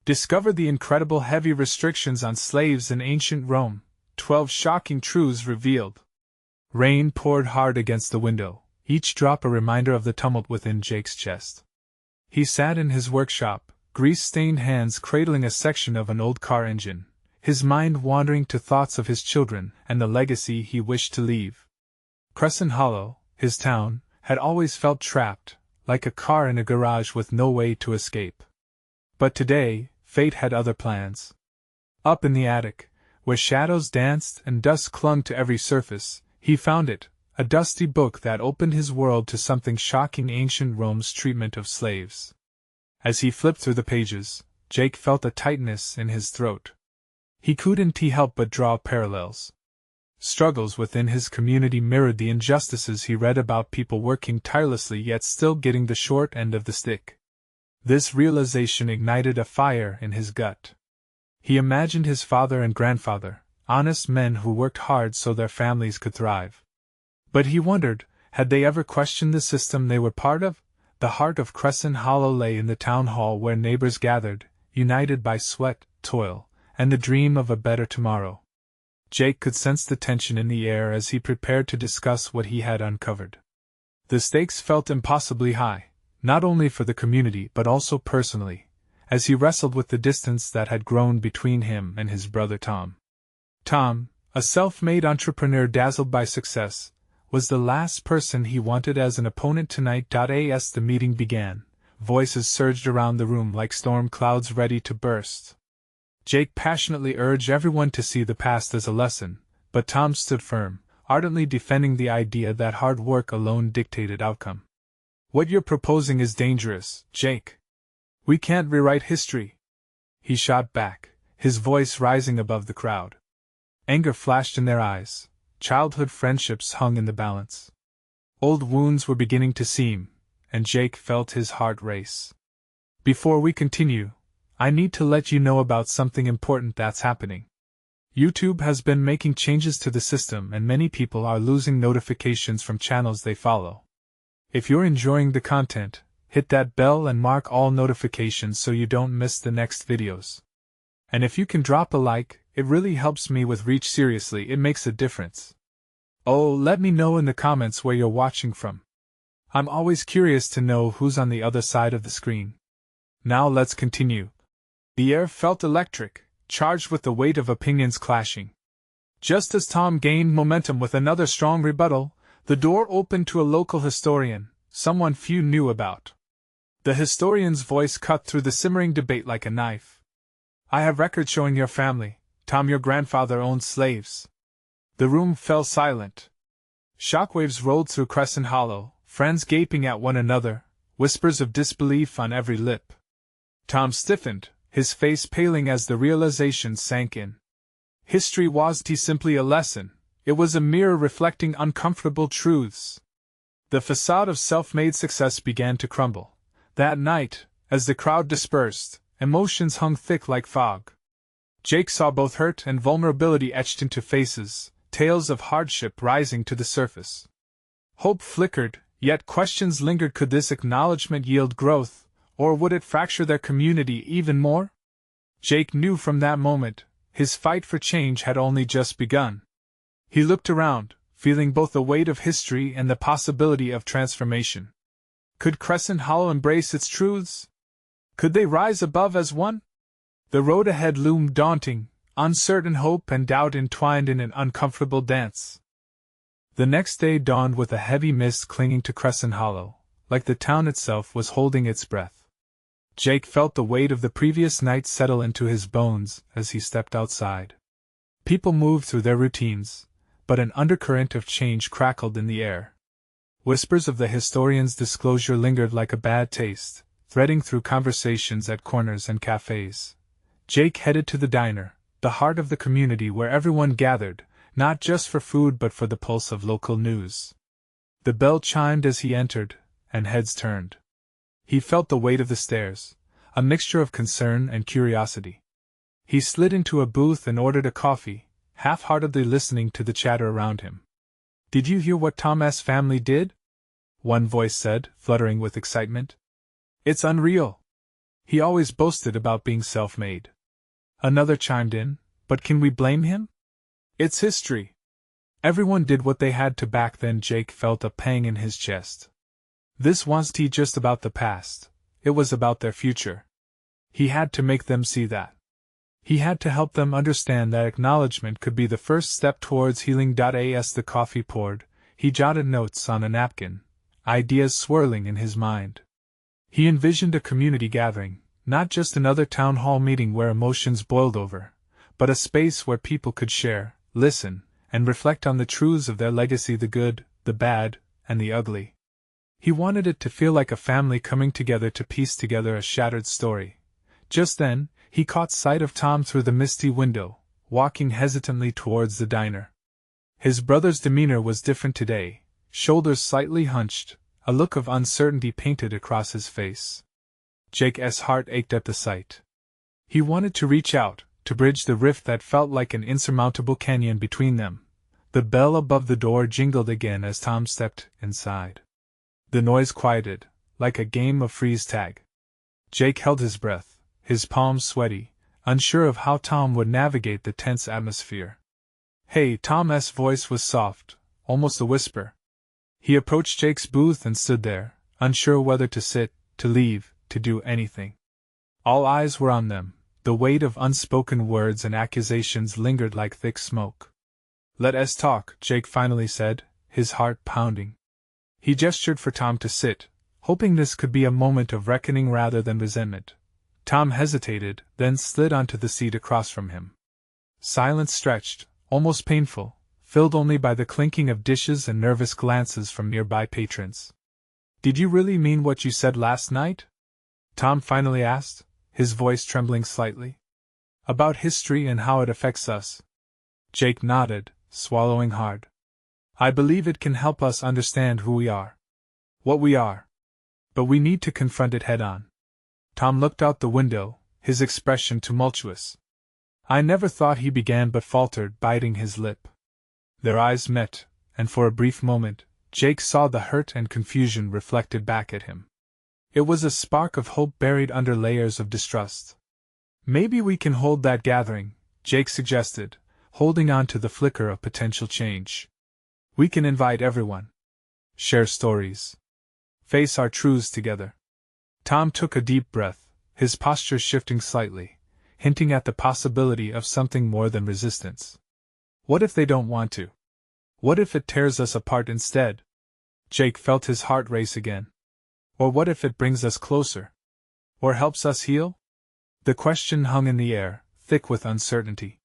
Discover the incredible heavy restrictions on slaves in ancient Rome. 12 shocking truths revealed. Rain poured hard against the window, each drop a reminder of the tumult within Jake's chest. He sat in his workshop, grease-stained hands cradling a section of an old car engine, his mind wandering to thoughts of his children and the legacy he wished to leave. Crescent Hollow, his town, had always felt trapped, like a car in a garage with no way to escape. But today, fate had other plans. Up in the attic, where shadows danced and dust clung to every surface, he found it, a dusty book that opened his world to something shocking: ancient Rome's treatment of slaves. As he flipped through the pages, Jake felt a tightness in his throat. He couldn't help but draw parallels. Struggles within his community mirrored the injustices he read about, people working tirelessly yet still getting the short end of the stick. This realization ignited a fire in his gut. He imagined his father and grandfather, honest men who worked hard so their families could thrive. But he wondered, had they ever questioned the system they were part of? The heart of Crescent Hollow lay in the town hall where neighbors gathered, united by sweat, toil, and the dream of a better tomorrow. Jake could sense the tension in the air as he prepared to discuss what he had uncovered. The stakes felt impossibly high, not only for the community but also personally, as he wrestled with the distance that had grown between him and his brother Tom. Tom, a self-made entrepreneur dazzled by success, was the last person he wanted as an opponent tonight. As the meeting began, voices surged around the room like storm clouds ready to burst. Jake passionately urged everyone to see the past as a lesson, but Tom stood firm, ardently defending the idea that hard work alone dictated outcome. "What you're proposing is dangerous, Jake. We can't rewrite history," he shot back, his voice rising above the crowd. Anger flashed in their eyes. Childhood friendships hung in the balance. Old wounds were beginning to seam, and Jake felt his heart race. "Before we continue, I need to let you know about something important that's happening. YouTube has been making changes to the system and many people are losing notifications from channels they follow. If you're enjoying the content, hit that bell and mark all notifications so you don't miss the next videos. And if you can drop a like, it really helps me with reach. Seriously, it makes a difference. Oh, let me know in the comments where you're watching from. I'm always curious to know who's on the other side of the screen. Now let's continue." The air felt electric, charged with the weight of opinions clashing. Just as Tom gained momentum with another strong rebuttal, the door opened to a local historian, someone few knew about. The historian's voice cut through the simmering debate like a knife. "I have records showing your family, Tom, your grandfather owned slaves." The room fell silent. Shockwaves rolled through Crescent Hollow, friends gaping at one another, whispers of disbelief on every lip. Tom stiffened, his face paling as the realization sank in. History wasn't simply a lesson, it was a mirror reflecting uncomfortable truths. The facade of self-made success began to crumble. That night, as the crowd dispersed, emotions hung thick like fog. Jake saw both hurt and vulnerability etched into faces, tales of hardship rising to the surface. Hope flickered, yet questions lingered. Could this acknowledgement yield growth? Or would it fracture their community even more? Jake knew from that moment, his fight for change had only just begun. He looked around, feeling both the weight of history and the possibility of transformation. Could Crescent Hollow embrace its truths? Could they rise above as one? The road ahead loomed daunting, uncertain, hope and doubt entwined in an uncomfortable dance. The next day dawned with a heavy mist clinging to Crescent Hollow, like the town itself was holding its breath. Jake felt the weight of the previous night settle into his bones as he stepped outside. People moved through their routines, but an undercurrent of change crackled in the air. Whispers of the historian's disclosure lingered like a bad taste, threading through conversations at corners and cafes. Jake headed to the diner, the heart of the community where everyone gathered, not just for food but for the pulse of local news. The bell chimed as he entered, and heads turned. He felt the weight of the stairs, a mixture of concern and curiosity. He slid into a booth and ordered a coffee, half-heartedly listening to the chatter around him. "Did you hear what Tom's family did?" one voice said, fluttering with excitement. "It's unreal. He always boasted about being self-made. Another chimed in, but can we blame him? It's history. Everyone did what they had to back then. Jake felt a pang in his chest. This wasn't just about the past, it was about their future. He had to make them see that. He had to help them understand that acknowledgement could be the first step towards healing. As the coffee poured, he jotted notes on a napkin, ideas swirling in his mind. He envisioned a community gathering, not just another town hall meeting where emotions boiled over, but a space where people could share, listen, and reflect on the truths of their legacy, the good, the bad, and the ugly. He wanted it to feel like a family coming together to piece together a shattered story. Just then, he caught sight of Tom through the misty window, walking hesitantly towards the diner. His brother's demeanor was different today, shoulders slightly hunched, a look of uncertainty painted across his face. Jake's heart ached at the sight. He wanted to reach out, to bridge the rift that felt like an insurmountable canyon between them. The bell above the door jingled again as Tom stepped inside. The noise quieted, like a game of freeze tag. Jake held his breath, his palms sweaty, unsure of how Tom would navigate the tense atmosphere. "Hey," Tom's voice was soft, almost a whisper. He approached Jake's booth and stood there, unsure whether to sit, to leave, to do anything. All eyes were on them, the weight of unspoken words and accusations lingered like thick smoke. "Let us talk," Jake finally said, his heart pounding. He gestured for Tom to sit, hoping this could be a moment of reckoning rather than resentment. Tom hesitated, then slid onto the seat across from him. Silence stretched, almost painful, filled only by the clinking of dishes and nervous glances from nearby patrons. "Did you really mean what you said last night?" Tom finally asked, his voice trembling slightly. "About history and how it affects us?" Jake nodded, swallowing hard. "I believe it can help us understand who we are. What we are. But we need to confront it head-on." Tom looked out the window, his expression tumultuous. "I never thought," he began but faltered, biting his lip. Their eyes met, and for a brief moment, Jake saw the hurt and confusion reflected back at him. It was a spark of hope buried under layers of distrust. "Maybe we can hold that gathering," Jake suggested, holding on to the flicker of potential change. "We can invite everyone. Share stories. Face our truths together." Tom took a deep breath, his posture shifting slightly, hinting at the possibility of something more than resistance. "What if they don't want to? What if it tears us apart instead?" Jake felt his heart race again. "Or what if it brings us closer? Or helps us heal?" The question hung in the air, thick with uncertainty.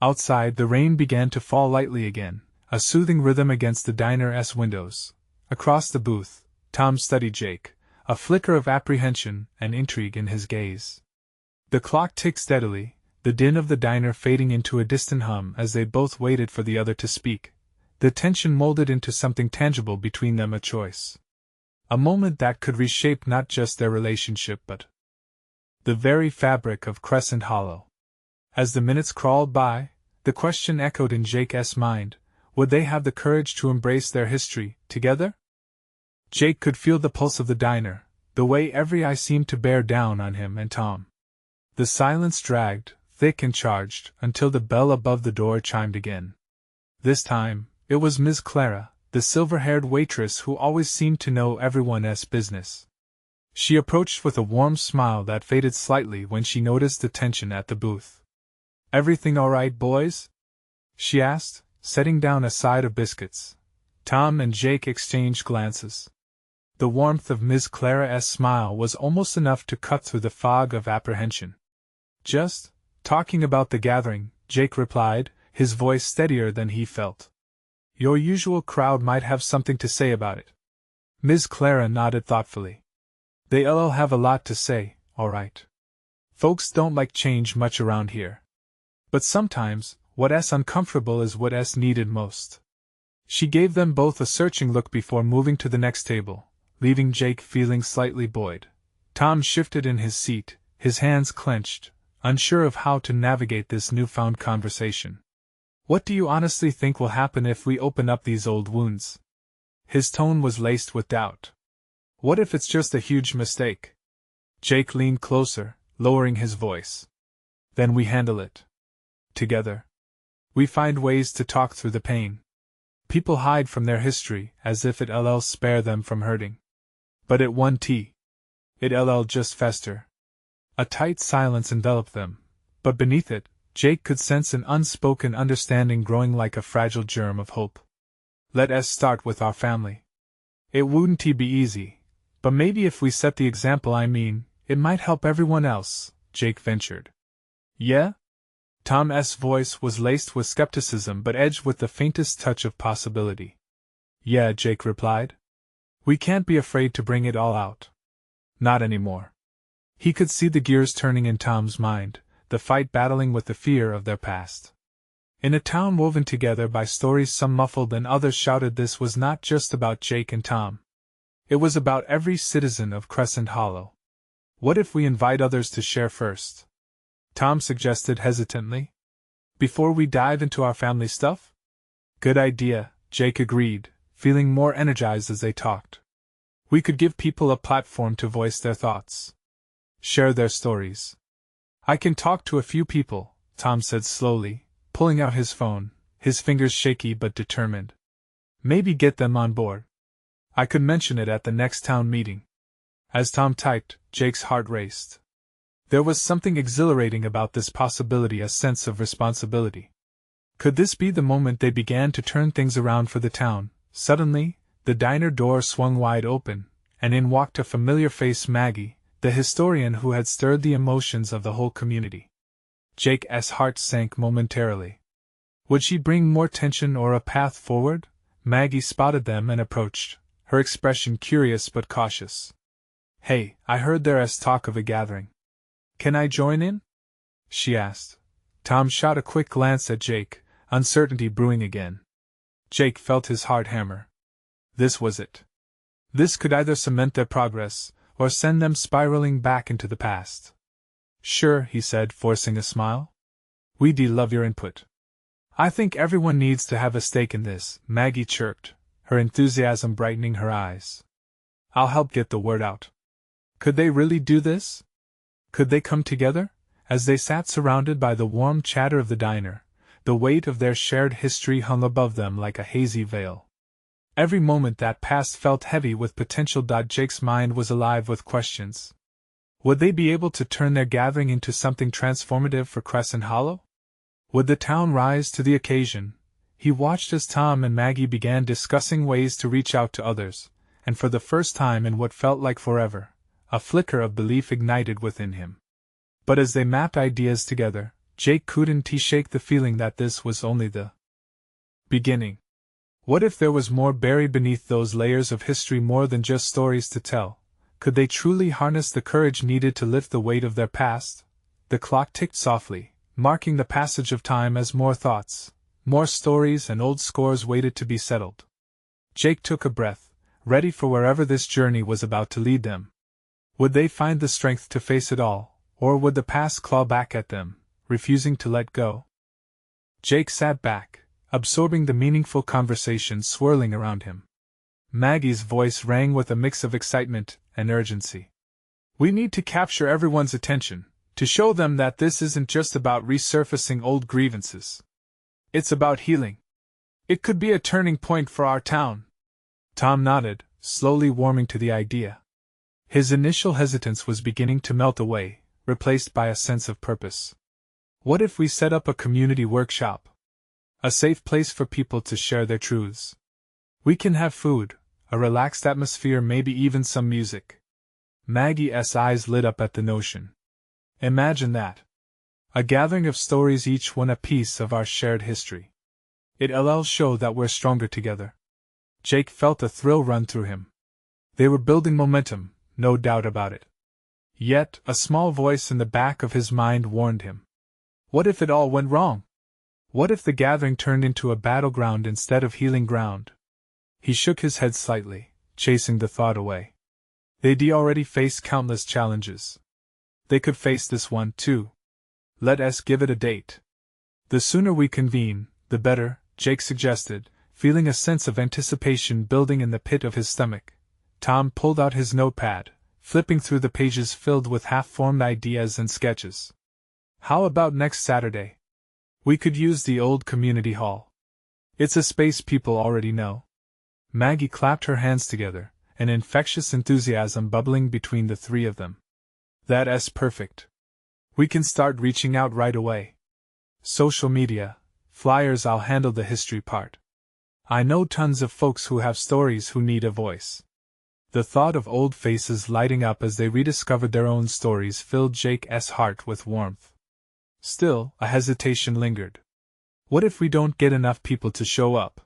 Outside, the rain began to fall lightly again, a soothing rhythm against the diner's windows. Across the booth, Tom studied Jake, a flicker of apprehension and intrigue in his gaze. The clock ticked steadily, the din of the diner fading into a distant hum as they both waited for the other to speak. The tension molded into something tangible between them, a choice. A moment that could reshape not just their relationship but the very fabric of Crescent Hollow. As the minutes crawled by, the question echoed in Jake's mind: would they have the courage to embrace their history, together? Jake could feel the pulse of the diner, the way every eye seemed to bear down on him and Tom. The silence dragged, thick and charged, until the bell above the door chimed again. This time, it was Miss Clara, the silver-haired waitress who always seemed to know everyone's business. She approached with a warm smile that faded slightly when she noticed the tension at the booth. "Everything all right, boys?" she asked, setting down a side of biscuits. Tom and Jake exchanged glances. The warmth of Miss Clara's smile was almost enough to cut through the fog of apprehension. "Just talking about the gathering," Jake replied, his voice steadier than he felt. "Your usual crowd might have something to say about it." Miss Clara nodded thoughtfully. "They'll have a lot to say, all right. Folks don't like change much around here. But sometimes, what's uncomfortable is what's needed most." She gave them both a searching look before moving to the next table, leaving Jake feeling slightly buoyed. Tom shifted in his seat, his hands clenched, unsure of how to navigate this newfound conversation. "What do you honestly think will happen if we open up these old wounds?" His tone was laced with doubt. "What if it's just a huge mistake? Jake leaned closer, lowering his voice. Then we handle it. Together. We find ways to talk through the pain. People hide from their history as if it'll spare them from hurting. But it won't. It'll just fester. A tight silence enveloped them, but beneath it, Jake could sense an unspoken understanding growing like a fragile germ of hope. Let us start with our family. It wouldn't be easy, but maybe if we set the example, it might help everyone else, Jake ventured. Yeah? Tom's voice was laced with skepticism but edged with the faintest touch of possibility. Yeah, Jake replied. We can't be afraid to bring it all out. Not anymore. He could see the gears turning in Tom's mind, the fight battling with the fear of their past. In a town woven together by stories some muffled and others shouted, this was not just about Jake and Tom. It was about every citizen of Crescent Hollow. What if we invite others to share first? Tom suggested hesitantly. Before we dive into our family stuff? Good idea, Jake agreed, feeling more energized as they talked. We could give people a platform to voice their thoughts. Share their stories. I can talk to a few people, Tom said slowly, pulling out his phone, his fingers shaky but determined. Maybe get them on board. I could mention it at the next town meeting. As Tom typed, Jake's heart raced. There was something exhilarating about this possibility, a sense of responsibility. Could this be the moment they began to turn things around for the town? Suddenly, the diner door swung wide open, and in walked a familiar face, Maggie, the historian who had stirred the emotions of the whole community. Jake's heart sank momentarily. Would she bring more tension or a path forward? Maggie spotted them and approached, her expression curious but cautious. Hey, I heard there's talk of a gathering. Can I join in? She asked. Tom shot a quick glance at Jake, uncertainty brewing again. Jake felt his heart hammer. This was it. This could either cement their progress, or send them spiraling back into the past. Sure, he said, forcing a smile. We'd love your input. I think everyone needs to have a stake in this, Maggie chirped, her enthusiasm brightening her eyes. I'll help get the word out. Could they really do this? Could they come together? As they sat surrounded by the warm chatter of the diner, the weight of their shared history hung above them like a hazy veil. Every moment that passed felt heavy with potential. Jake's mind was alive with questions. Would they be able to turn their gathering into something transformative for Crescent Hollow? Would the town rise to the occasion? He watched as Tom and Maggie began discussing ways to reach out to others, and for the first time in what felt like forever, a flicker of belief ignited within him. But as they mapped ideas together, Jake couldn't shake the feeling that this was only the beginning. What if there was more buried beneath those layers of history, more than just stories to tell? Could they truly harness the courage needed to lift the weight of their past? The clock ticked softly, marking the passage of time as more thoughts, more stories and old scores waited to be settled. Jake took a breath, ready for wherever this journey was about to lead them. Would they find the strength to face it all, or would the past claw back at them, refusing to let go? Jake sat back, absorbing the meaningful conversation swirling around him. Maggie's voice rang with a mix of excitement and urgency. We need to capture everyone's attention, to show them that this isn't just about resurfacing old grievances. It's about healing. It could be a turning point for our town. Tom nodded, slowly warming to the idea. His initial hesitance was beginning to melt away, replaced by a sense of purpose. What if we set up a community workshop? A safe place for people to share their truths. We can have food, a relaxed atmosphere, maybe even some music. Maggie's eyes lit up at the notion. Imagine that. A gathering of stories, each one a piece of our shared history. It'll show that we're stronger together. Jake felt a thrill run through him. They were building momentum, no doubt about it. Yet, a small voice in the back of his mind warned him. What if it all went wrong? What if the gathering turned into a battleground instead of healing ground? He shook his head slightly, chasing the thought away. They'd already faced countless challenges. They could face this one too. Let us give it a date. The sooner we convene, the better, Jake suggested, feeling a sense of anticipation building in the pit of his stomach. Tom pulled out his notepad, flipping through the pages filled with half-formed ideas and sketches. How about next Saturday? We could use the old community hall. It's a space people already know. Maggie clapped her hands together, an infectious enthusiasm bubbling between the three of them. That's perfect. We can start reaching out right away. Social media, flyers, I'll handle the history part. I know tons of folks who have stories who need a voice. The thought of old faces lighting up as they rediscovered their own stories filled Jake's heart with warmth. Still, a hesitation lingered. What if we don't get enough people to show up?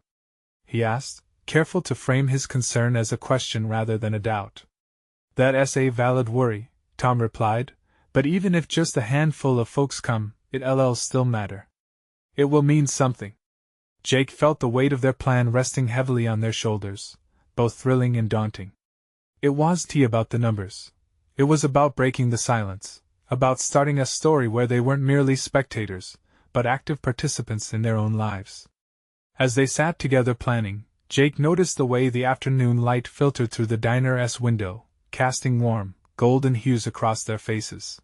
He asked, careful to frame his concern as a question rather than a doubt. That's a valid worry, Tom replied, but even if just a handful of folks come, it'll still matter. It will mean something. Jake felt the weight of their plan resting heavily on their shoulders, both thrilling and daunting. It wasn't about the numbers. It was about breaking the silence, about starting a story where they weren't merely spectators, but active participants in their own lives. As they sat together planning, Jake noticed the way the afternoon light filtered through the diner's window, casting warm, golden hues across their faces.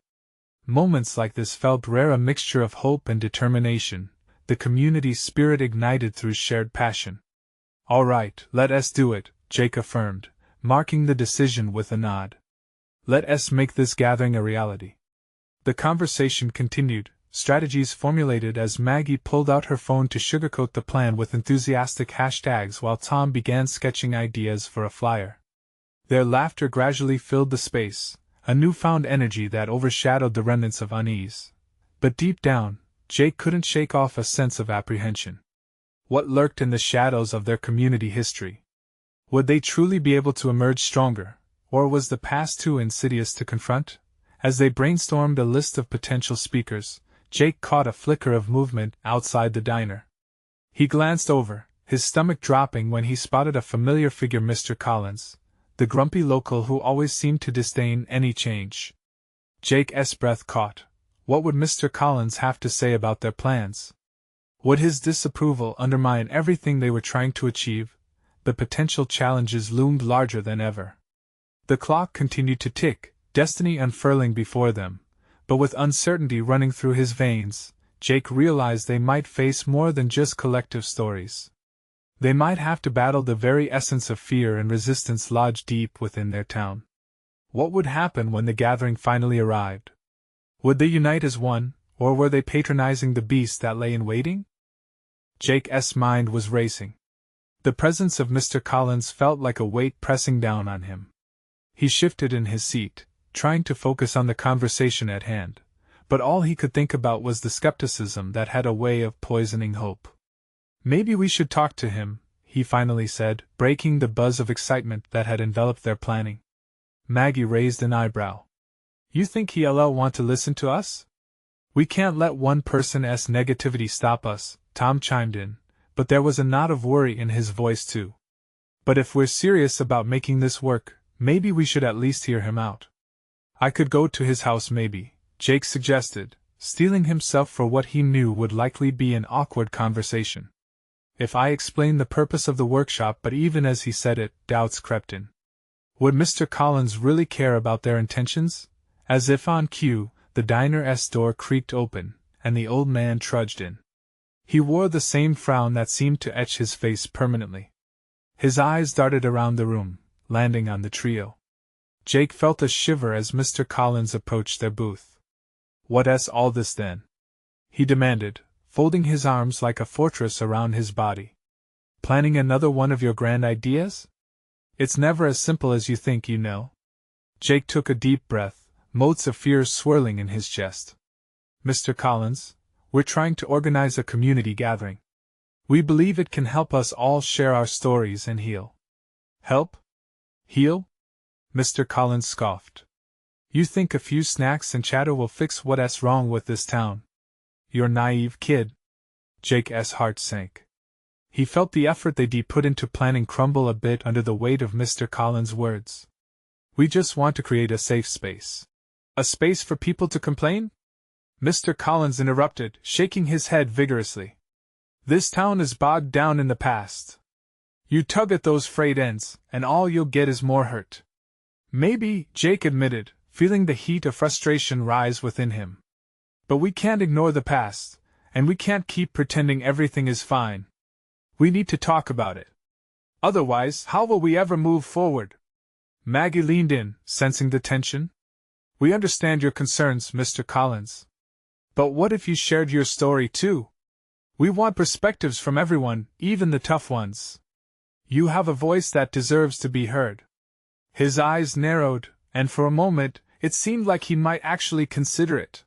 Moments like this felt rare, a mixture of hope and determination, the community spirit ignited through shared passion. All right, let us do it, Jake affirmed, marking the decision with a nod. Let us make this gathering a reality. The conversation continued, strategies formulated as Maggie pulled out her phone to sugarcoat the plan with enthusiastic hashtags while Tom began sketching ideas for a flyer. Their laughter gradually filled the space, a newfound energy that overshadowed the remnants of unease. But deep down, Jake couldn't shake off a sense of apprehension. What lurked in the shadows of their community history? Would they truly be able to emerge stronger, or was the past too insidious to confront? As they brainstormed a list of potential speakers, Jake caught a flicker of movement outside the diner. He glanced over, his stomach dropping when he spotted a familiar figure, Mr. Collins, the grumpy local who always seemed to disdain any change. Jake's breath caught. What would Mr. Collins have to say about their plans? Would his disapproval undermine everything they were trying to achieve? The potential challenges loomed larger than ever. The clock continued to tick, destiny unfurling before them, but with uncertainty running through his veins, Jake realized they might face more than just collective stories. They might have to battle the very essence of fear and resistance lodged deep within their town. What would happen when the gathering finally arrived? Would they unite as one, or were they patronizing the beast that lay in waiting? Jake's mind was racing. The presence of Mr. Collins felt like a weight pressing down on him. He shifted in his seat, trying to focus on the conversation at hand, but all he could think about was the skepticism that had a way of poisoning hope. Maybe we should talk to him, he finally said, breaking the buzz of excitement that had enveloped their planning. Maggie raised an eyebrow. You think he'll want to listen to us? We can't let one person's negativity stop us, Tom chimed in, but there was a nod of worry in his voice too. But if we're serious about making this work, maybe we should at least hear him out. I could go to his house maybe, Jake suggested, steeling himself for what he knew would likely be an awkward conversation. If I explained the purpose of the workshop, but even as he said it, doubts crept in. Would Mr. Collins really care about their intentions? As if on cue, the diner's door creaked open, and the old man trudged in. He wore the same frown that seemed to etch his face permanently. His eyes darted around the room, landing on the trio. Jake felt a shiver as Mr. Collins approached their booth. What's all this then? He demanded, folding his arms like a fortress around his body. Planning another one of your grand ideas? It's never as simple as you think, you know. Jake took a deep breath, motes of fear swirling in his chest. Mr. Collins, we're trying to organize a community gathering. We believe it can help us all share our stories and heal. Help? Heal? Mr. Collins scoffed. You think a few snacks and chatter will fix what's wrong with this town? You're naive, kid. Jake's heart sank. He felt the effort they'd put into planning crumble a bit under the weight of Mr. Collins' words. We just want to create a safe space. A space for people to complain? Mr. Collins interrupted, shaking his head vigorously. This town is bogged down in the past. You tug at those frayed ends, and all you'll get is more hurt. Maybe, Jake admitted, feeling the heat of frustration rise within him. But we can't ignore the past, and we can't keep pretending everything is fine. We need to talk about it. Otherwise, how will we ever move forward? Maggie leaned in, sensing the tension. We understand your concerns, Mr. Collins. But what if you shared your story too? We want perspectives from everyone, even the tough ones. You have a voice that deserves to be heard. His eyes narrowed, and for a moment, it seemed like he might actually consider it.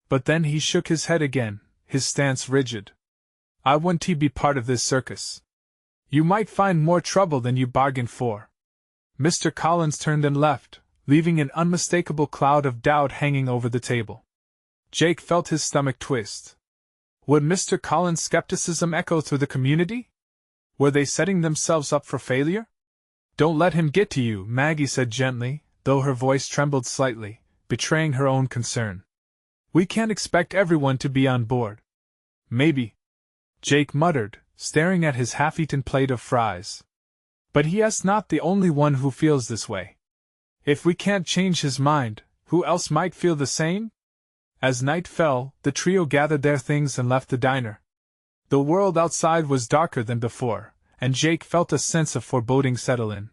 But then he shook his head again, his stance rigid. I wouldn't be part of this circus. You might find more trouble than you bargained for. Mr. Collins turned and left, leaving an unmistakable cloud of doubt hanging over the table. Jake felt his stomach twist. Would Mr. Collins' skepticism echo through the community? Were they setting themselves up for failure? Don't let him get to you, Maggie said gently, though her voice trembled slightly, betraying her own concern. We can't expect everyone to be on board. Maybe, Jake muttered, staring at his half-eaten plate of fries. But he is not the only one who feels this way. If we can't change his mind, who else might feel the same? As night fell, the trio gathered their things and left the diner. The world outside was darker than before, and Jake felt a sense of foreboding settle in.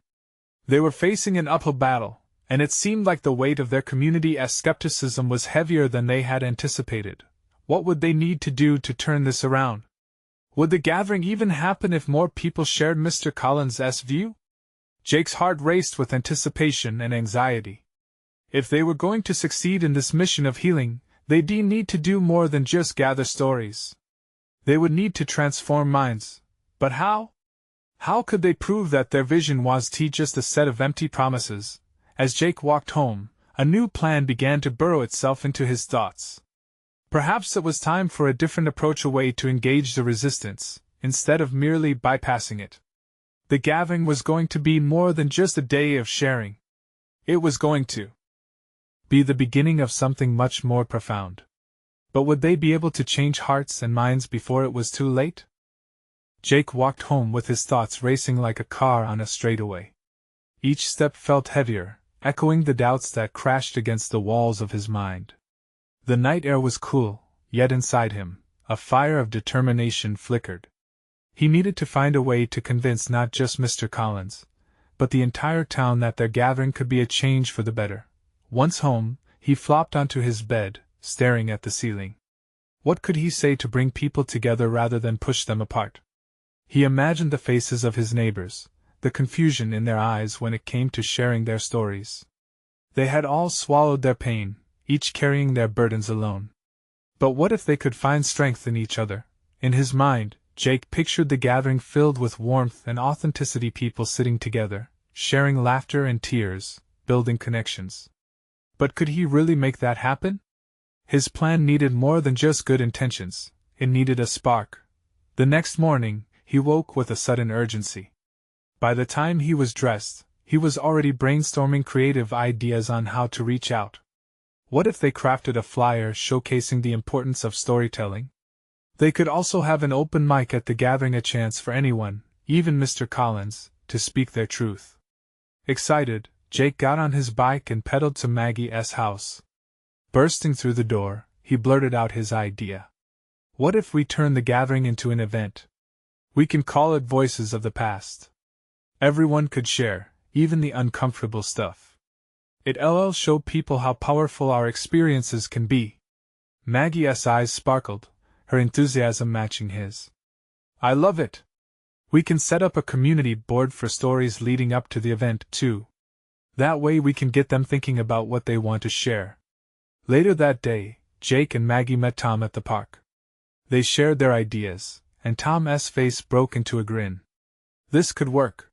They were facing an uphill battle, and it seemed like the weight of their community's skepticism was heavier than they had anticipated. What would they need to do to turn this around? Would the gathering even happen if more people shared Mr. Collins' view? Jake's heart raced with anticipation and anxiety. If they were going to succeed in this mission of healing, they'd need to do more than just gather stories. They would need to transform minds. But how? How could they prove that their vision was just a set of empty promises? As Jake walked home, a new plan began to burrow itself into his thoughts. Perhaps it was time for a different approach, a way to engage the resistance, instead of merely bypassing it. The gathering was going to be more than just a day of sharing. It was going to be the beginning of something much more profound. But would they be able to change hearts and minds before it was too late? Jake walked home with his thoughts racing like a car on a straightaway. Each step felt heavier, echoing the doubts that crashed against the walls of his mind. The night air was cool, yet inside him, a fire of determination flickered. He needed to find a way to convince not just Mr. Collins, but the entire town that their gathering could be a change for the better. Once home, he flopped onto his bed, staring at the ceiling. What could he say to bring people together rather than push them apart? He imagined the faces of his neighbors, the confusion in their eyes when it came to sharing their stories. They had all swallowed their pain, each carrying their burdens alone. But what if they could find strength in each other? In his mind, Jake pictured the gathering filled with warmth and authenticity, people sitting together, sharing laughter and tears, building connections. But could he really make that happen? His plan needed more than just good intentions, it needed a spark. The next morning, he woke with a sudden urgency. By the time he was dressed, he was already brainstorming creative ideas on how to reach out. What if they crafted a flyer showcasing the importance of storytelling? They could also have an open mic at the gathering, a chance for anyone, even Mr. Collins, to speak their truth. Excited, Jake got on his bike and pedaled to Maggie's house. Bursting through the door, he blurted out his idea. What if we turn the gathering into an event? We can call it Voices of the Past. Everyone could share, even the uncomfortable stuff. It'll show people how powerful our experiences can be. Maggie's eyes sparkled, her enthusiasm matching his. I love it. We can set up a community board for stories leading up to the event, too. That way we can get them thinking about what they want to share. Later that day, Jake and Maggie met Tom at the park. They shared their ideas, and Tom's face broke into a grin. This could work.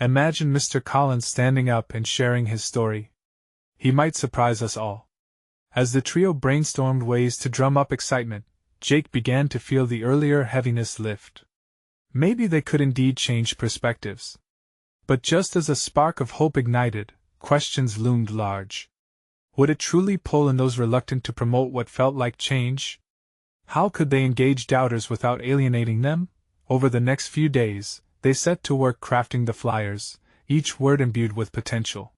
Imagine Mr. Collins standing up and sharing his story. He might surprise us all. As the trio brainstormed ways to drum up excitement, Jake began to feel the earlier heaviness lift. Maybe they could indeed change perspectives. But just as a spark of hope ignited, questions loomed large. Would it truly pull in those reluctant to promote what felt like change? How could they engage doubters without alienating them? Over the next few days, they set to work crafting the flyers, each word imbued with potential.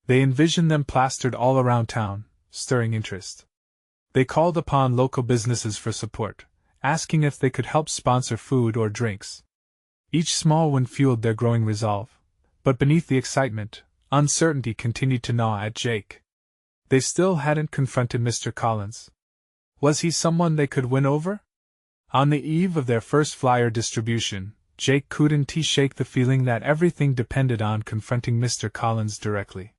They envisioned them plastered all around town, stirring interest. They called upon local businesses for support, asking if they could help sponsor food or drinks. Each small win fueled their growing resolve, but beneath the excitement, uncertainty continued to gnaw at Jake. They still hadn't confronted Mr. Collins. Was he someone they could win over? On the eve of their first flyer distribution, Jake couldn't shake the feeling that everything depended on confronting Mr. Collins directly.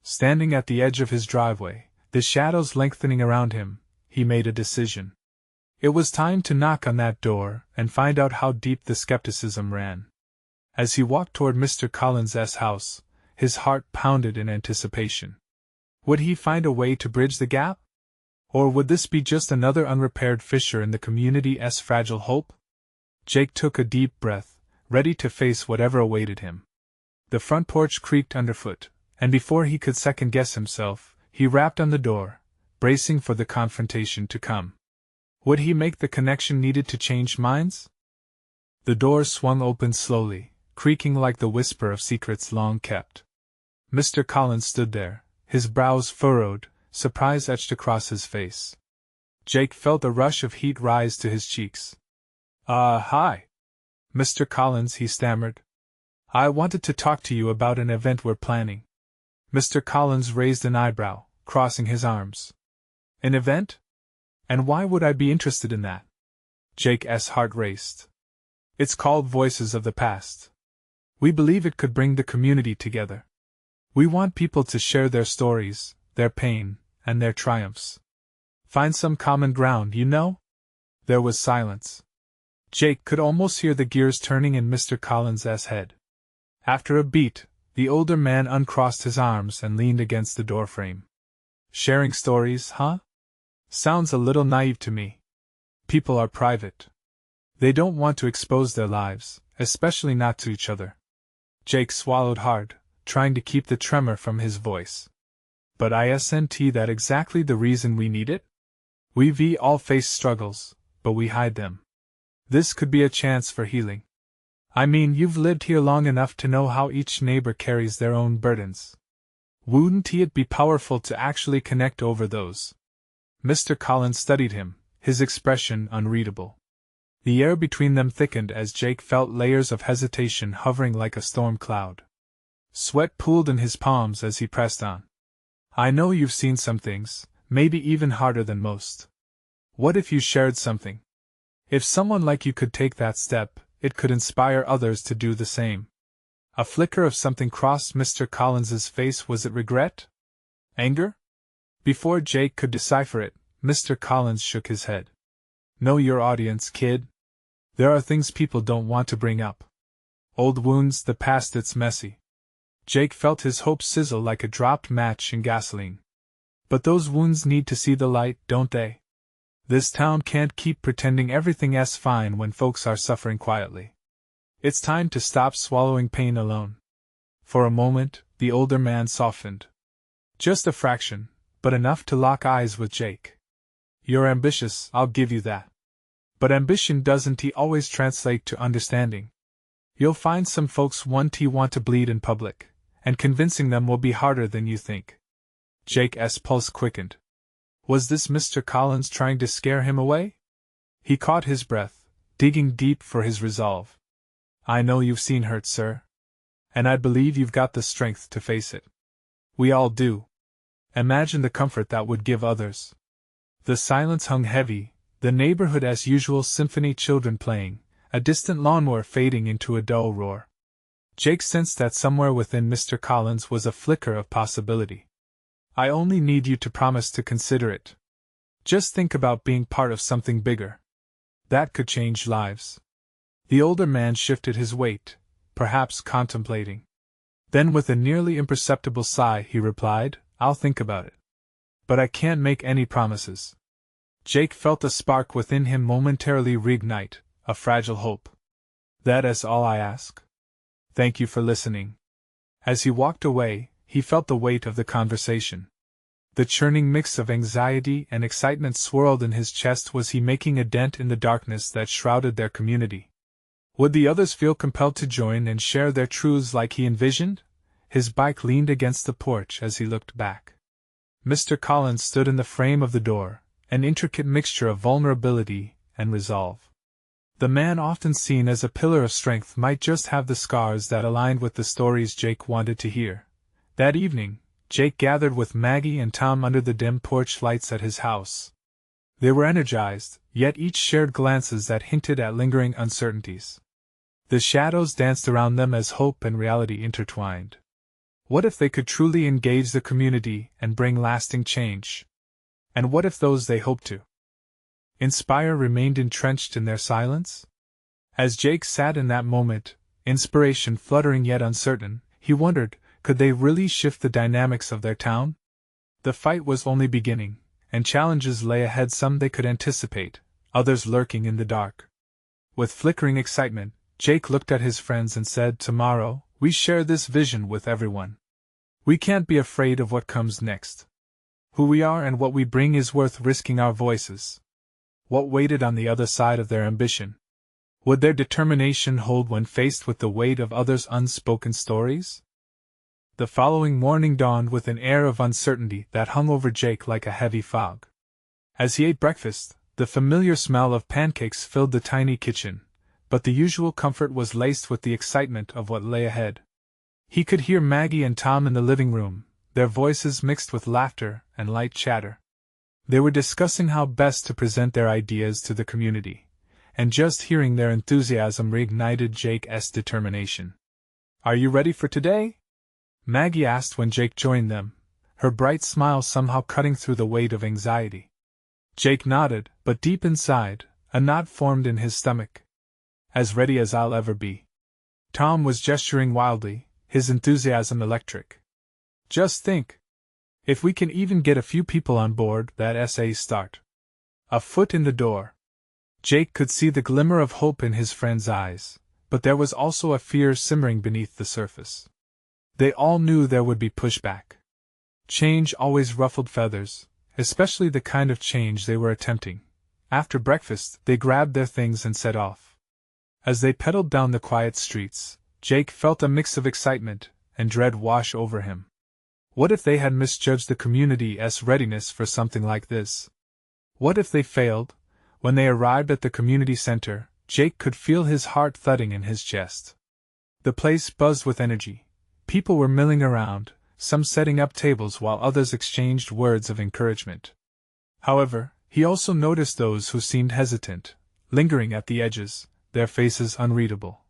Standing at the edge of his driveway, the shadows lengthening around him, he made a decision. It was time to knock on that door and find out how deep the skepticism ran. As he walked toward Mr. Collins's house, his heart pounded in anticipation. Would he find a way to bridge the gap? Or would this be just another unrepaired fissure in the community's fragile hope? Jake took a deep breath, ready to face whatever awaited him. The front porch creaked underfoot, and before he could second-guess himself, he rapped on the door, bracing for the confrontation to come. Would he make the connection needed to change minds? The door swung open slowly, creaking like the whisper of secrets long kept. Mr. Collins stood there, his brows furrowed, surprise etched across his face. Jake felt a rush of heat rise to his cheeks. Hi. Mr. Collins, he stammered. I wanted to talk to you about an event we're planning. Mr. Collins raised an eyebrow, crossing his arms. An event? And why would I be interested in that? Jake's heart raced. It's called Voices of the Past. We believe it could bring the community together. We want people to share their stories, their pain, and their triumphs. Find some common ground, you know? There was silence. Jake could almost hear the gears turning in Mr. Collins's head. After a beat, the older man uncrossed his arms and leaned against the doorframe. Sharing stories, huh? Sounds a little naive to me. People are private. They don't want to expose their lives, especially not to each other. Jake swallowed hard, trying to keep the tremor from his voice. But isn't that exactly the reason we need it? We all face struggles, but we hide them. This could be a chance for healing. I mean, you've lived here long enough to know how each neighbor carries their own burdens. Wouldn't it be powerful to actually connect over those? Mr. Collins studied him, his expression unreadable. The air between them thickened as Jake felt layers of hesitation hovering like a storm cloud. Sweat pooled in his palms as he pressed on. I know you've seen some things, maybe even harder than most. What if you shared something? If someone like you could take that step, it could inspire others to do the same. A flicker of something crossed Mr. Collins's face. Was it regret? Anger? Before Jake could decipher it, Mr. Collins shook his head. Know your audience, kid. There are things people don't want to bring up. Old wounds, the past, it's messy. Jake felt his hope sizzle like a dropped match in gasoline. But those wounds need to see the light, don't they? This town can't keep pretending everything's fine when folks are suffering quietly. It's time to stop swallowing pain alone. For a moment, the older man softened. Just a fraction, but enough to lock eyes with Jake. You're ambitious, I'll give you that. But ambition doesn't always translate to understanding. You'll find some folks want to bleed in public, and convincing them will be harder than you think. Jake's pulse quickened. Was this Mr. Collins trying to scare him away? He caught his breath, digging deep for his resolve. I know you've seen hurt, sir. And I believe you've got the strength to face it. We all do. Imagine the comfort that would give others. The silence hung heavy, the neighborhood as usual, symphony, children playing, a distant lawnmower fading into a dull roar. Jake sensed that somewhere within Mr. Collins was a flicker of possibility. I only need you to promise to consider it. Just think about being part of something bigger. That could change lives. The older man shifted his weight, perhaps contemplating. Then with a nearly imperceptible sigh he replied, I'll think about it. But I can't make any promises. Jake felt a spark within him momentarily reignite, a fragile hope. That is all I ask. Thank you for listening. As he walked away, he felt the weight of the conversation. The churning mix of anxiety and excitement swirled in his chest. Was he making a dent in the darkness that shrouded their community? Would the others feel compelled to join and share their truths like he envisioned? His bike leaned against the porch as he looked back. Mr. Collins stood in the frame of the door, an intricate mixture of vulnerability and resolve. The man often seen as a pillar of strength might just have the scars that aligned with the stories Jake wanted to hear. That evening, Jake gathered with Maggie and Tom under the dim porch lights at his house. They were energized, yet each shared glances that hinted at lingering uncertainties. The shadows danced around them as hope and reality intertwined. What if they could truly engage the community and bring lasting change? And what if those they hoped to inspire remained entrenched in their silence? As Jake sat in that moment, inspiration fluttering yet uncertain, he wondered, could they really shift the dynamics of their town? The fight was only beginning, and challenges lay ahead, some they could anticipate, others lurking in the dark. With flickering excitement, Jake looked at his friends and said, "Tomorrow, we share this vision with everyone. We can't be afraid of what comes next. Who we are and what we bring is worth risking our voices." What waited on the other side of their ambition? Would their determination hold when faced with the weight of others' unspoken stories? The following morning dawned with an air of uncertainty that hung over Jake like a heavy fog. As he ate breakfast, the familiar smell of pancakes filled the tiny kitchen, but the usual comfort was laced with the excitement of what lay ahead. He could hear Maggie and Tom in the living room, their voices mixed with laughter and light chatter. They were discussing how best to present their ideas to the community, and just hearing their enthusiasm reignited Jake's determination. "Are you ready for today?" Maggie asked when Jake joined them, her bright smile somehow cutting through the weight of anxiety. Jake nodded, but deep inside, a knot formed in his stomach. "As ready as I'll ever be." Tom was gesturing wildly, his enthusiasm electric. "Just think. If we can even get a few people on board, that's a start." A foot in the door. Jake could see the glimmer of hope in his friend's eyes, but there was also a fear simmering beneath the surface. They all knew there would be pushback. Change always ruffled feathers, especially the kind of change they were attempting. After breakfast, they grabbed their things and set off. As they pedaled down the quiet streets, Jake felt a mix of excitement and dread wash over him. What if they had misjudged the community's readiness for something like this? What if they failed? When they arrived at the community center, Jake could feel his heart thudding in his chest. The place buzzed with energy. People were milling around, some setting up tables while others exchanged words of encouragement. However, he also noticed those who seemed hesitant, lingering at the edges, their faces unreadable.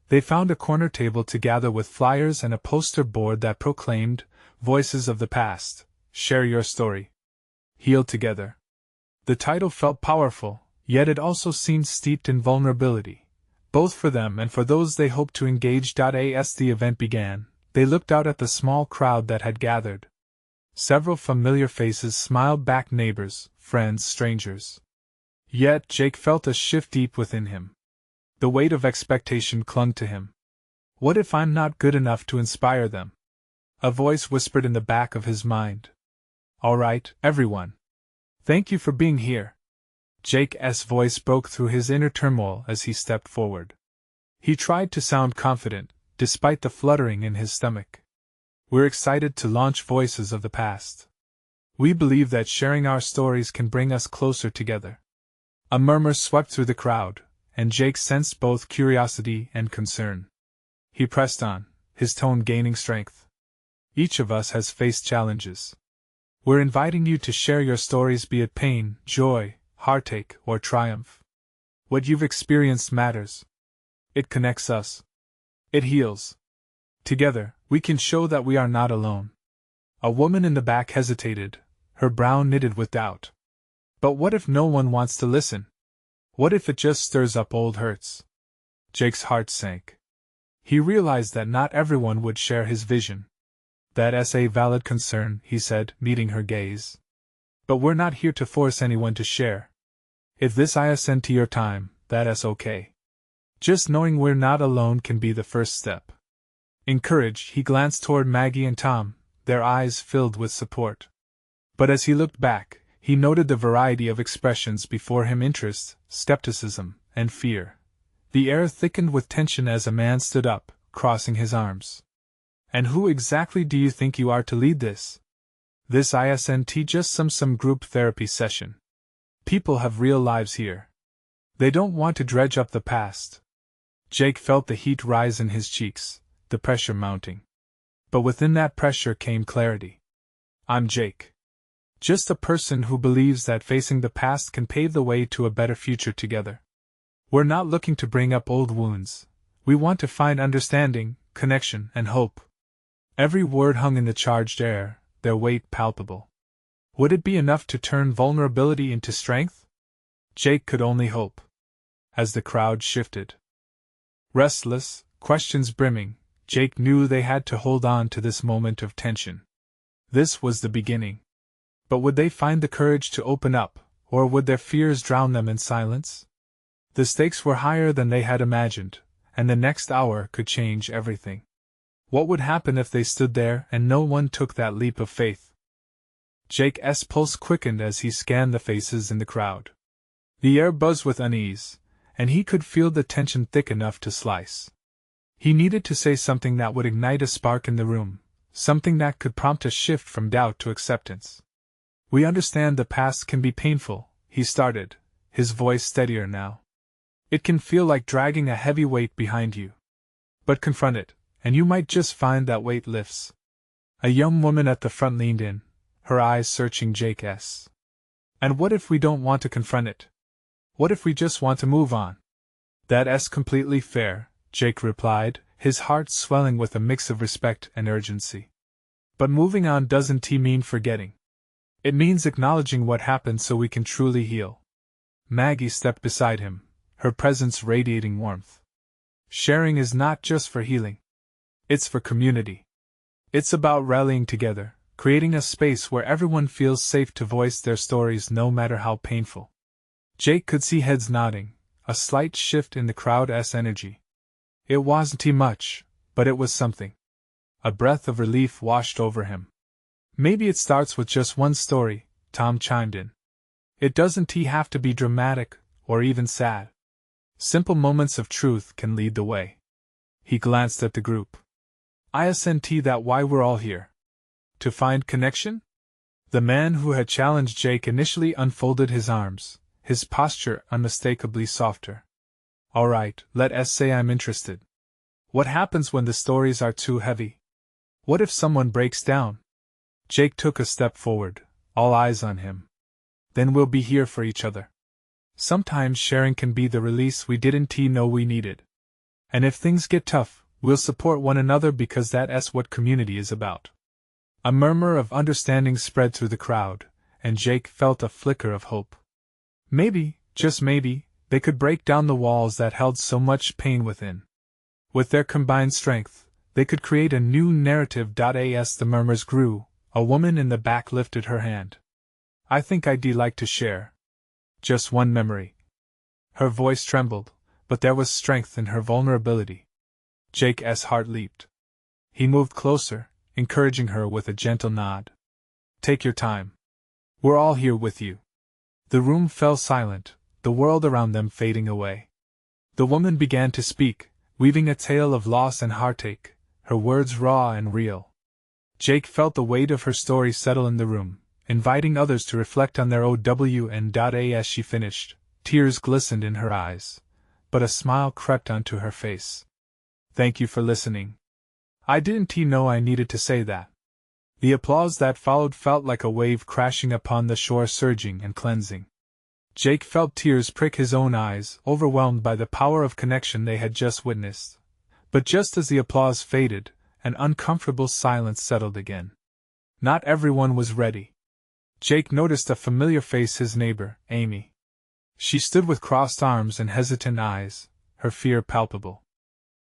They found a corner table to gather with flyers and a poster board that proclaimed, "Voices of the Past, share your story. Heal together." The title felt powerful, yet it also seemed steeped in vulnerability, both for them and for those they hoped to engage. As the event began, they looked out at the small crowd that had gathered. Several familiar faces smiled back, neighbors, friends, strangers. Yet Jake felt a shift deep within him. The weight of expectation clung to him. What if I'm not good enough to inspire them? A voice whispered in the back of his mind. "All right, everyone. Thank you for being here." Jake's voice broke through his inner turmoil as he stepped forward. He tried to sound confident, despite the fluttering in his stomach. "We're excited to launch Voices of the Past. We believe that sharing our stories can bring us closer together." A murmur swept through the crowd, and Jake sensed both curiosity and concern. He pressed on, his tone gaining strength. "Each of us has faced challenges. We're inviting you to share your stories, be it pain, joy, heartache, or triumph. What you've experienced matters. It connects us. It heals. Together, we can show that we are not alone." A woman in the back hesitated, her brow knitted with doubt. "But what if no one wants to listen? What if it just stirs up old hurts?" Jake's heart sank. He realized that not everyone would share his vision. "That's a valid concern," he said, meeting her gaze. "But we're not here to force anyone to share. If this isn't to your time, that's okay. Just knowing we're not alone can be the first step." Encouraged, he glanced toward Maggie and Tom, their eyes filled with support. But as he looked back, he noted the variety of expressions before him: interest, skepticism, and fear. The air thickened with tension as a man stood up, crossing his arms. And who exactly do you think you are to lead this? This isn't just some group therapy session. People have real lives here. They don't want to dredge up the past. Jake felt the heat rise in his cheeks, the pressure mounting. But within that pressure came clarity. I'm Jake. Just a person who believes that facing the past can pave the way to a better future together. We're not looking to bring up old wounds. We want to find understanding, connection, and hope. Every word hung in the charged air, their weight palpable. Would it be enough to turn vulnerability into strength? Jake could only hope. As the crowd shifted, restless, questions brimming, Jake knew they had to hold on to this moment of tension. This was the beginning. But would they find the courage to open up, or would their fears drown them in silence? The stakes were higher than they had imagined, and the next hour could change everything. What would happen if they stood there and no one took that leap of faith? Jake's pulse quickened as he scanned the faces in the crowd. The air buzzed with unease, and he could feel the tension thick enough to slice. He needed to say something that would ignite a spark in the room, something that could prompt a shift from doubt to acceptance. We understand the past can be painful, he started, his voice steadier now. It can feel like dragging a heavy weight behind you. But confront it, and you might just find that weight lifts. A young woman at the front leaned in, her eyes searching Jake's. And what if we don't want to confront it? What if we just want to move on? That's completely fair, Jake replied, his heart swelling with a mix of respect and urgency. But moving on doesn't mean forgetting. It means acknowledging what happened so we can truly heal. Maggie stepped beside him, her presence radiating warmth. Sharing is not just for healing. It's for community. It's about rallying together, creating a space where everyone feels safe to voice their stories no matter how painful. Jake could see heads nodding, a slight shift in the crowd's energy. It wasn't much, but it was something. A breath of relief washed over him. Maybe it starts with just one story, Tom chimed in. It doesn't have to be dramatic, or even sad. Simple moments of truth can lead the way. He glanced at the group. Isn't that why we're all here? To find connection? The man who had challenged Jake initially unfolded his arms, his posture unmistakably softer. All right, let's say I'm interested. What happens when the stories are too heavy? What if someone breaks down? Jake took a step forward, all eyes on him. Then we'll be here for each other. Sometimes sharing can be the release we didn't know we needed. And if things get tough, we'll support one another because that's what community is about. A murmur of understanding spread through the crowd, and Jake felt a flicker of hope. Maybe, just maybe, they could break down the walls that held so much pain within. With their combined strength, they could create a new narrative. As the murmurs grew, a woman in the back lifted her hand. I think I'd like to share. Just one memory. Her voice trembled, but there was strength in her vulnerability. Jake's heart leaped. He moved closer, encouraging her with a gentle nod. Take your time. We're all here with you. The room fell silent, the world around them fading away. The woman began to speak, weaving a tale of loss and heartache, her words raw and real. Jake felt the weight of her story settle in the room, inviting others to reflect on their OWN. As she finished, tears glistened in her eyes, but a smile crept onto her face. Thank you for listening. I didn't know I needed to say that. The applause that followed felt like a wave crashing upon the shore, surging and cleansing. Jake felt tears prick his own eyes, overwhelmed by the power of connection they had just witnessed. But just as the applause faded, an uncomfortable silence settled again. Not everyone was ready. Jake noticed a familiar face, his neighbor, Amy. She stood with crossed arms and hesitant eyes, her fear palpable.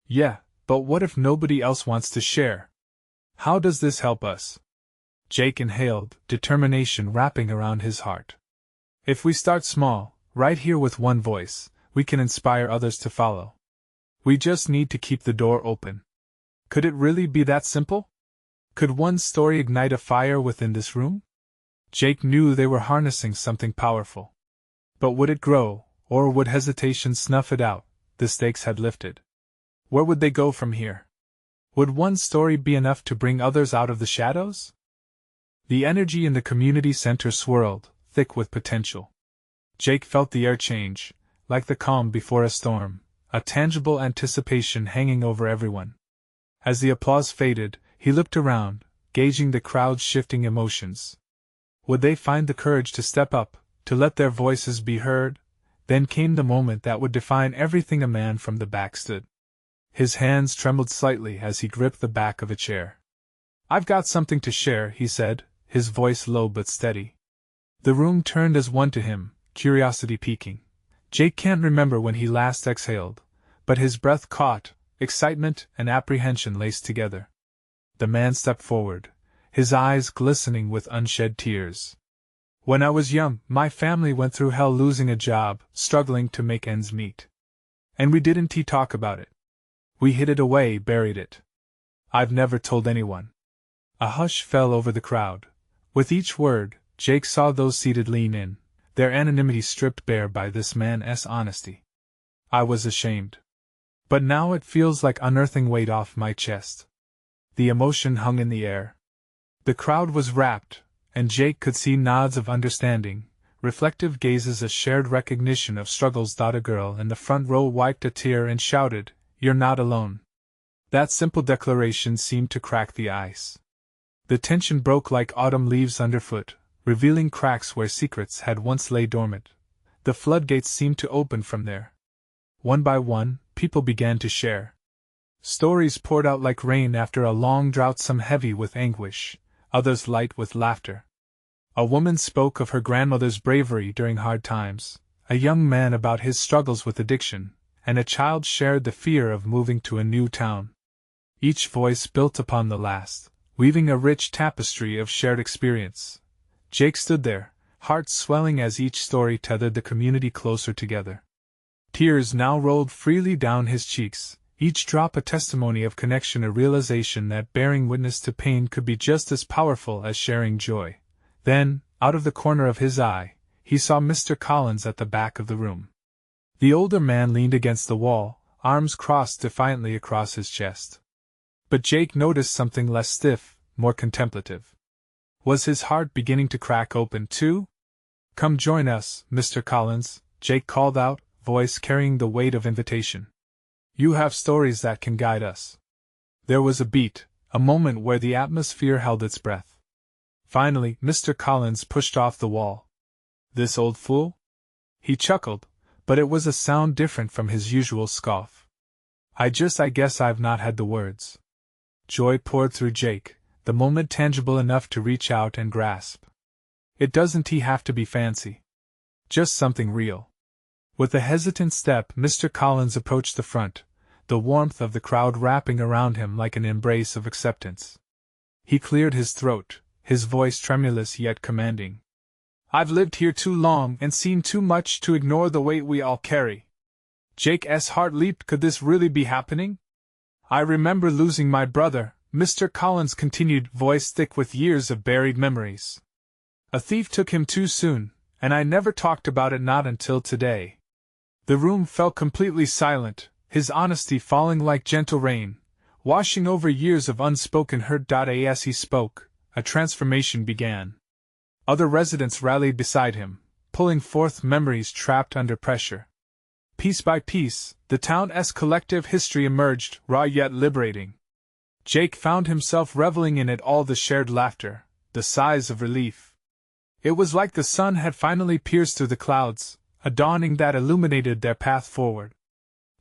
Yeah, but what if nobody else wants to share? How does this help us? Jake inhaled, determination wrapping around his heart. If we start small, right here with one voice, we can inspire others to follow. We just need to keep the door open. Could it really be that simple? Could one story ignite a fire within this room? Jake knew they were harnessing something powerful. But would it grow, or would hesitation snuff it out? The stakes had lifted. Where would they go from here? Would one story be enough to bring others out of the shadows? The energy in the community center swirled, thick with potential. Jake felt the air change, like the calm before a storm, a tangible anticipation hanging over everyone. As the applause faded, he looked around, gauging the crowd's shifting emotions. Would they find the courage to step up, to let their voices be heard? Then came the moment that would define everything. A man from the back stood. His hands trembled slightly as he gripped the back of a chair. "I've got something to share," he said, his voice low but steady. The room turned as one to him, curiosity peaking. Jake can't remember when he last exhaled, but his breath caught, excitement and apprehension laced together. The man stepped forward, his eyes glistening with unshed tears. "When I was young, my family went through hell losing a job, struggling to make ends meet. And we didn't talk about it. We hid it away, buried it. I've never told anyone." A hush fell over the crowd. With each word, Jake saw those seated lean in, their anonymity stripped bare by this man's honesty. "I was ashamed. But now it feels like unearthing weight off my chest." The emotion hung in the air. The crowd was rapt, and Jake could see nods of understanding, reflective gazes, a shared recognition of struggles. A girl in the front row wiped a tear and shouted, "You're not alone." That simple declaration seemed to crack the ice. The tension broke like autumn leaves underfoot, revealing cracks where secrets had once lay dormant. The floodgates seemed to open from there. One by one, people began to share. Stories poured out like rain after a long drought, some heavy with anguish, others light with laughter. A woman spoke of her grandmother's bravery during hard times, a young man about his struggles with addiction, and a child shared the fear of moving to a new town. Each voice built upon the last, weaving a rich tapestry of shared experience. Jake stood there, heart swelling as each story tethered the community closer together. Tears now rolled freely down his cheeks, each drop a testimony of connection, a realization that bearing witness to pain could be just as powerful as sharing joy. Then, out of the corner of his eye, he saw Mr. Collins at the back of the room. The older man leaned against the wall, arms crossed defiantly across his chest. But Jake noticed something less stiff, more contemplative. Was his heart beginning to crack open too? "Come join us, Mr. Collins," Jake called out, voice carrying the weight of invitation. "You have stories that can guide us." There was a beat, a moment where the atmosphere held its breath. Finally, Mr. Collins pushed off the wall. "This old fool?" He chuckled, but it was a sound different from his usual scoff. I guess I've not had the words." Joy poured through Jake, the moment tangible enough to reach out and grasp. "It doesn't have to be fancy. Just something real." With a hesitant step, Mr. Collins approached the front, the warmth of the crowd wrapping around him like an embrace of acceptance. He cleared his throat, his voice tremulous yet commanding. "I've lived here too long and seen too much to ignore the weight we all carry." Jake's heart leaped. Could this really be happening? "I remember losing my brother," Mr. Collins continued, voice thick with years of buried memories. "A thief took him too soon, and I never talked about it, not until today." The room fell completely silent, his honesty falling like gentle rain, washing over years of unspoken hurt. As he spoke, a transformation began. Other residents rallied beside him, pulling forth memories trapped under pressure. Piece by piece, the town's collective history emerged, raw yet liberating. Jake found himself reveling in it all, the shared laughter, the sighs of relief. It was like the sun had finally pierced through the clouds, a dawning that illuminated their path forward.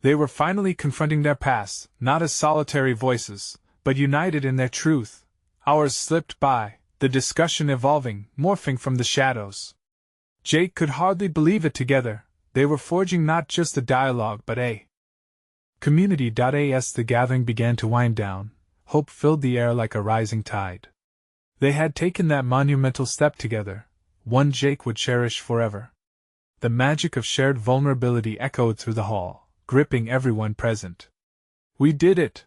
They were finally confronting their past, not as solitary voices, but united in their truth. Hours slipped by, the discussion evolving, morphing from the shadows. Jake could hardly believe it. Together, they were forging not just a dialogue but a community. As the gathering began to wind down, hope filled the air like a rising tide. They had taken that monumental step together, one Jake would cherish forever. The magic of shared vulnerability echoed through the hall, gripping everyone present. "We did it!"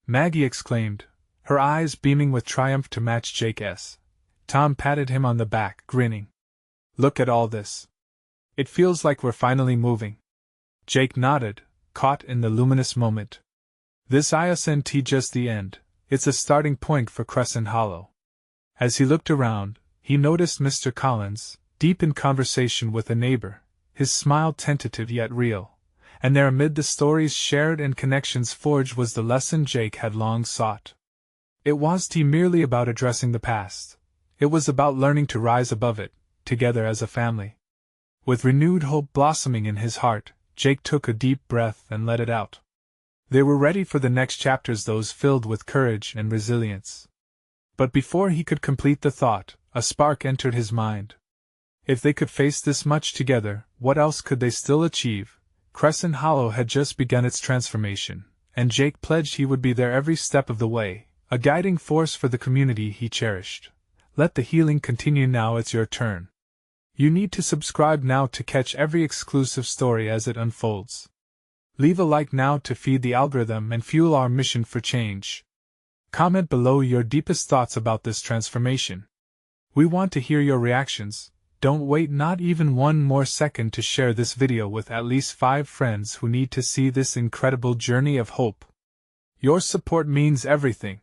Maggie exclaimed, her eyes beaming with triumph to match Jake's. Tom patted him on the back, grinning. "Look at all this. It feels like we're finally moving." Jake nodded, caught in the luminous moment. This isn't just the end, it's a starting point for Crescent Hollow. As he looked around, he noticed Mr. Collins, deep in conversation with a neighbor, his smile tentative yet real, and there amid the stories shared and connections forged was the lesson Jake had long sought. It wasn't merely about addressing the past, it was about learning to rise above it, together as a family. With renewed hope blossoming in his heart, Jake took a deep breath and let it out. They were ready for the next chapters, those filled with courage and resilience. But before he could complete the thought, a spark entered his mind. If they could face this much together, what else could they still achieve? Crescent Hollow had just begun its transformation, and Jake pledged he would be there every step of the way, a guiding force for the community he cherished. Let the healing continue now, it's your turn. You need to subscribe now to catch every exclusive story as it unfolds. Leave a like now to feed the algorithm and fuel our mission for change. Comment below your deepest thoughts about this transformation. We want to hear your reactions. Don't wait not even one more second to share this video with at least 5 friends who need to see this incredible journey of hope. Your support means everything.